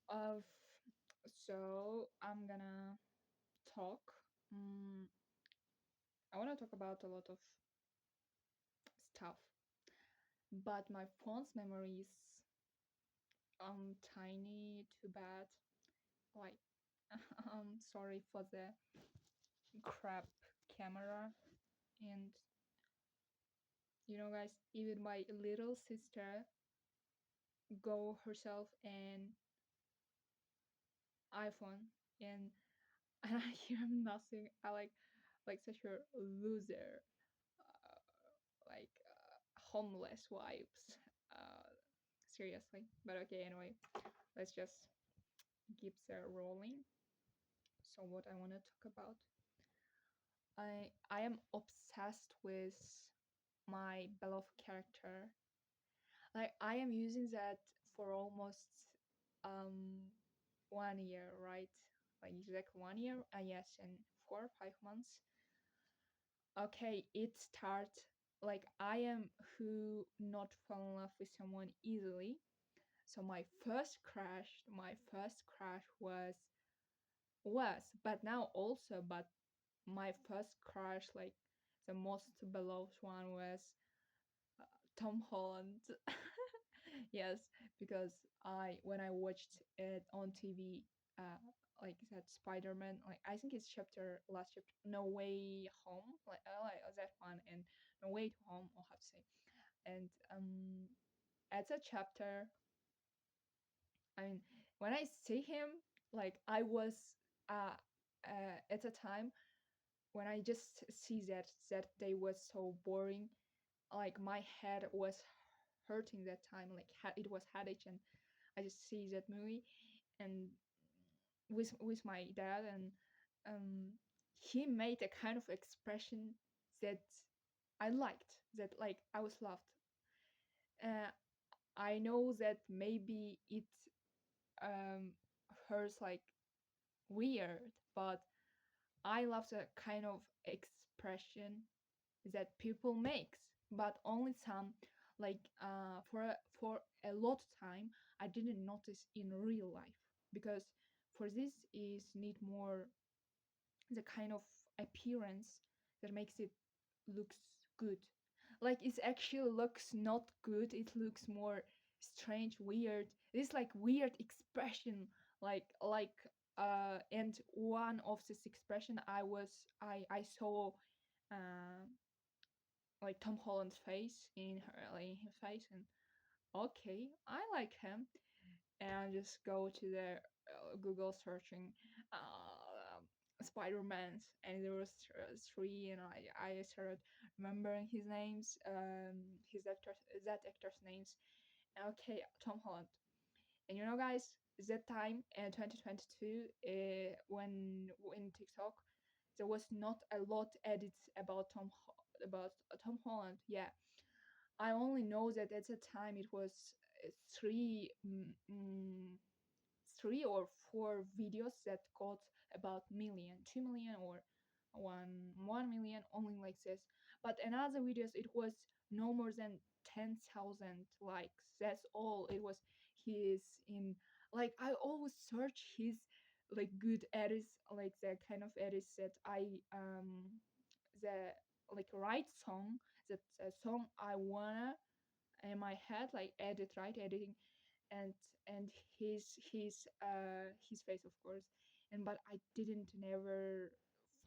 Of so I'm gonna talk. I want to talk about a lot of stuff, but my phone's memory is tiny, too bad. Like, sorry for the crap camera. And guys, even my little sister go herself an iPhone, and and I hear nothing. I like such a loser, uh, homeless vibes. Uh, Seriously, but okay. Anyway, let's just keep the rolling. So what I want to talk about, I am obsessed with my beloved character. Like I am using that for almost um 1 year, right? Like exactly 1 year. Yes, and 4 or 5 months. Okay, it starts like I am who not fall in love with someone easily. So my first crush was, but now also, but my first crush, like the most beloved one, was Tom Holland. Yes, because I when I watched it on TV, uh, like that Spider-Man, like I think it's last chapter, No Way Home, like that one, and No Way to Home, or how to say, and at that chapter, I mean, when I see him, like I was at a time when I just see that they was so boring, like my head was hurting that time, like it was headache, and I just see that movie, and with my dad, and um, he made a kind of expression that I liked, that like I was loved. Uh, I know that maybe it um, hurts like weird, but I love the kind of expression that people makes, but only some. Like for a lot of time, I didn't notice in real life, because for this is need more the kind of appearance that makes it looks good. Like it actually looks not good. It looks more strange, weird. It's like weird expression. And one of this expression I saw uh, like Tom Holland's face in her like his face, and okay, I like him, and I just go to the Google searching uh, Spider-Man's, and there was three, and I started remembering his names, that actor's names. Okay, Tom Holland, and guys, that time in 2022, when in TikTok, there was not a lot edits about Tom Holland. Yeah, I only know that at the time it was three. 3 or 4 videos that got about million, 2 million, or 1 million, only like this. But another videos, it was no more than 10,000 likes. That's all. It was his in like I always search his like good edits, like the kind of edits that I the like right song, that song I wanna in my head, like edit, right, editing, and his face, of course. And but I didn't never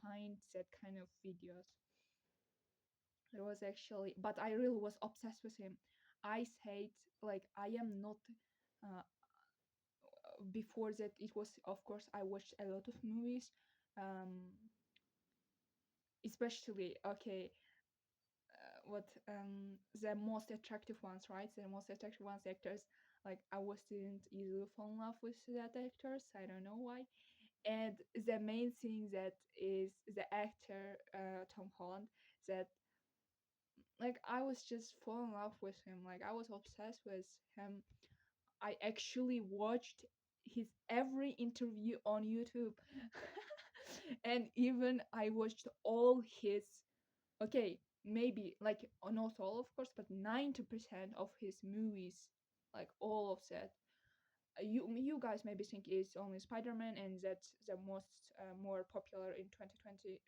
find that kind of videos. It was actually, but I really was obsessed with him. I said, like, I am not uh, before that. It was, of course, I watched a lot of movies, um especially, okay, what the most attractive ones, right? The most attractive ones, actors, like I was didn't easily fall in love with that actors. I don't know why. And the main thing that is the actor, Tom Holland, that like I was just fall in love with him. Like I was obsessed with him. I actually watched his every interview on YouTube. And even I watched all his, okay, maybe like not all, of course, but 90% of his movies, like all of that. You guys maybe think it's only Spider-Man, and that's the most more popular in 2020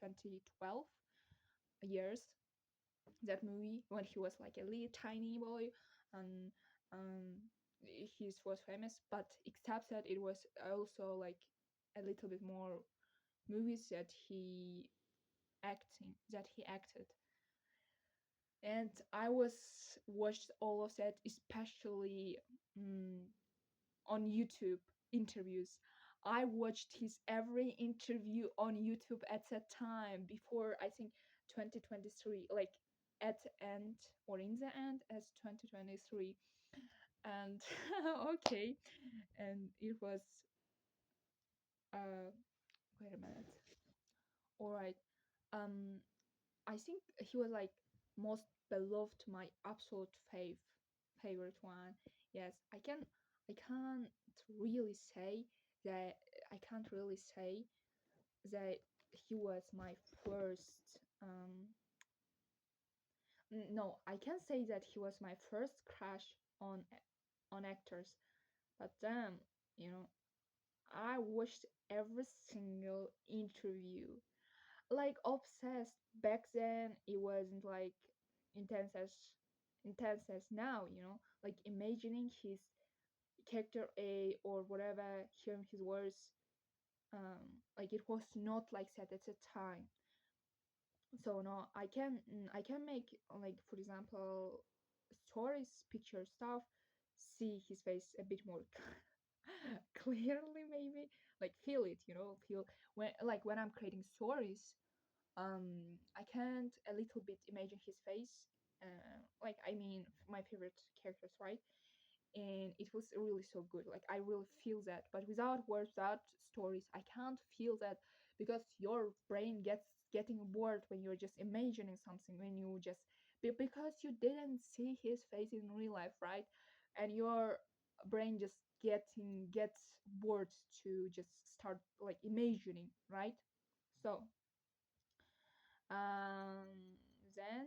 2012 years, that movie, when he was like a little tiny boy, and um he was famous. But except that, it was also like a little bit more movies that he acted. And I was watched all of that, especially mm on YouTube interviews. I watched his every interview on YouTube at that time, before, I think, 2023, like at the end or in the end as 2023. And okay, and it was uh wait a minute. All right. Um I think he was like most beloved, my absolute favorite one. Yes, I can't really say that I can't really say that he was my first no, I can say that he was my first crush on actors. But then, you know, I watched every single interview, like obsessed. Back then it wasn't like intense as intense as now, like imagining his character A or whatever, hearing his words. Like it was not like that at the time. So no, I can make, like, for example, stories, picture stuff, see his face a bit more clearly, maybe, like feel it, feel when I'm creating stories. I can't a little bit imagine his face, like, I mean, my favorite characters, right? And it was really so good, like I really feel that. But without words, without stories, I can't feel that, because your brain gets getting bored when you're just imagining something, when you just because you didn't see his face in real life, right? And your brain just gets bored to just start like imagining, right? So um then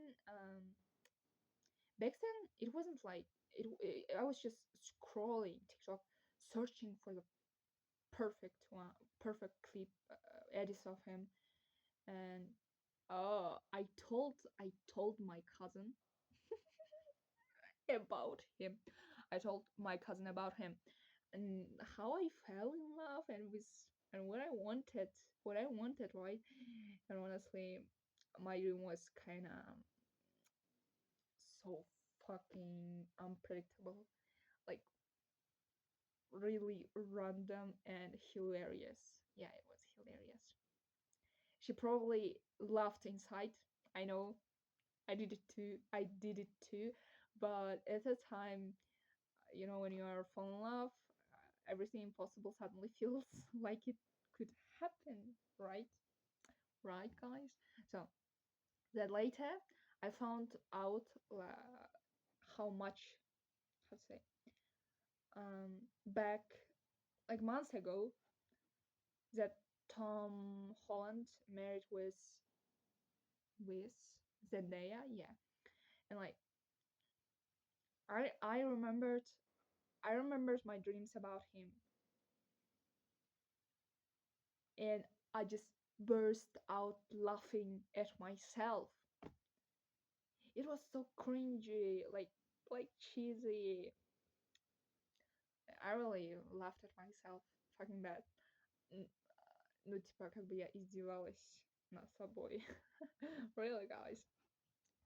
back then it wasn't like I was just scrolling TikTok, searching for the perfect clip, edits of him. And I told my cousin about him. I told my cousin about him, and how I fell in love, and what I wanted, right? And honestly, my dream was kind of so fucking unpredictable, like really random and hilarious. Yeah, it was hilarious. She probably laughed inside. I know, I did it too. I did it too. But at the time, when you are fall in love, everything impossible suddenly feels like it could happen, right? Right, guys? So that later, I found out how much, how to say, back like months ago, that Tom Holland married with Zendaya, yeah. And like I remembered my dreams about him, and I just burst out laughing at myself. It was so cringy, like cheesy. I really laughed at myself. Fucking bad. Ну, типа, как бы я издевалась над собой. Really, guys.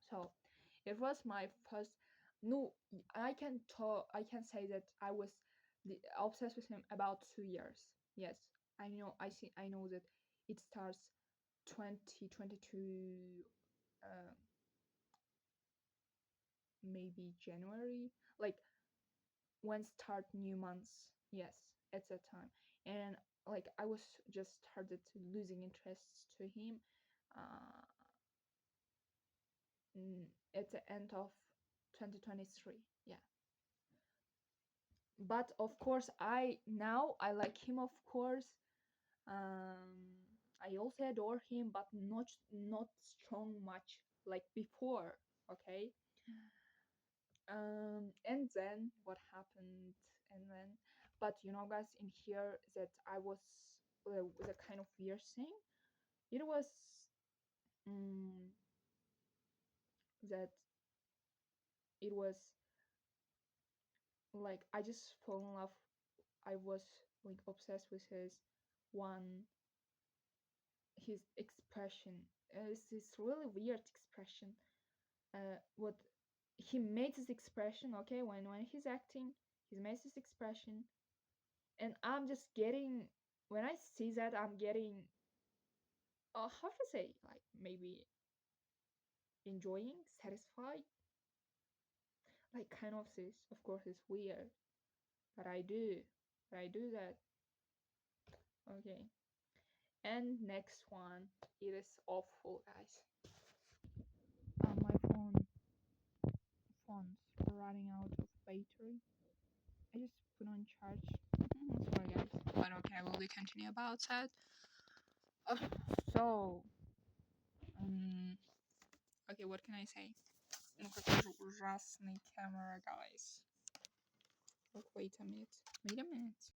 So, it was my first. No, I can say that I was obsessed with him about 2 years. Yes, I know. I know that it starts 2022, maybe January. Like when start new months. Yes, at that time. And like I was just started losing interest to him. Uh, at the end of 2023. Yeah. But of course, I like him, of course. I also adore him, but not strong much like before. Okay. And then what happened? And then, but guys, in here that I was with a kind of weird thing. It was um, that it was like I just fall in love. I was like obsessed with one his expression. It's this really weird expression. What he made this expression, okay, when he's acting, he makes this expression, and I'm just getting when I see that I'm getting how to say, like, maybe enjoying, satisfied, like kind of this. Of course, it's weird, but I do that. Okay, and next one, it is awful, guys. My phone's running out of battery. I just put on charge. Sorry, guys. But okay, I will be continue about that. Uh, so, um, okay, what can I say? Ну какой же ужасный camera, guys. Look, wait a minute. Wait a minute.